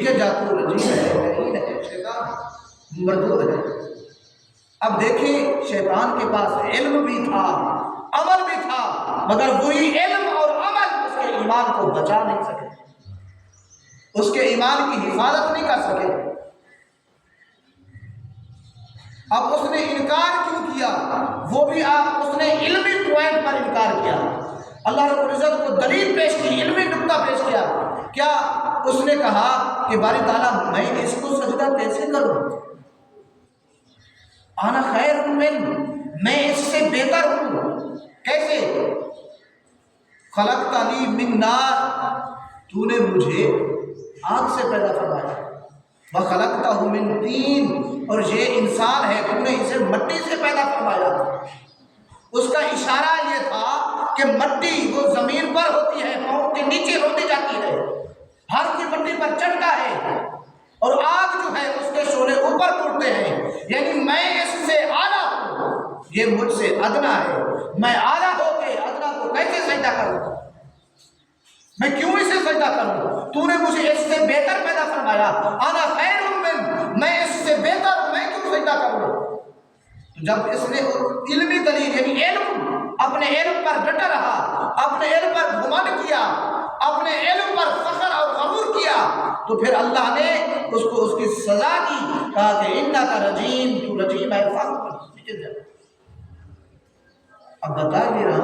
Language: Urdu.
کہ جاتو رجیم ہے، شیطان مردود ہے۔ اب دیکھیں شیطان کے پاس علم بھی تھا، عمل بھی تھا، مگر وہی علم اور عمل اس کے ایمان کو بچا نہیں سکے، اس کے ایمان کی حفاظت نہیں کر سکے۔ اب اس نے انکار کیوں کیا؟ وہ بھی اس نے علمی پوائنٹ پر انکار کیا، اللہ رب العزت کو دلیل پیش کی، علمی نقطہ پیش کیا۔ کیا اس نے کہا کہ باری تعالیٰ میں اس کو سجدہ کیسے کروں؟ انا خیر من، میں اس سے بہتر ہوں، کیسے؟ خلقتنی من نار، تو نے مجھے آگ سے پیدا فرمایا، وخلقتہ من طین، اور یہ انسان ہے تو نے اسے مٹی سے پیدا فرمایا۔ اس کا اشارہ یہ تھا کہ مٹی وہ زمین پر ہوتی ہے، پاؤں کے نیچے ہوتی جاتی ہے، ہر کوئی مٹی پر چڑھتا ہے، اور آگ جو ہے اس کے شعلے اوپر اٹھتے ہیں، یعنی میں اس سے اعلیٰ ہوں، یہ مجھ سے ادنا ہے، میں اعلیٰ ہو کے ادنا کو کیسے سجدہ کروں؟ میں کیوں اسے سجدہ کروں؟ تو نے مجھے اس سے بہتر پیدا فرمایا، انا خیر من، میں اس سے بہتر ہوں، میں کیوں سجدہ کروں؟ جب اس نے علمی دلیل یعنی علم، اپنے علم پر ڈٹا رہا، اپنے علم پر گھمنڈ کیا، اپنے علم پر فخر اور غرور کیا، تو پھر اللہ نے اس کو اس کی سزا دی، کہا کہ انک رجیم، تو رجیم ہے، اب بتا نہیں رہا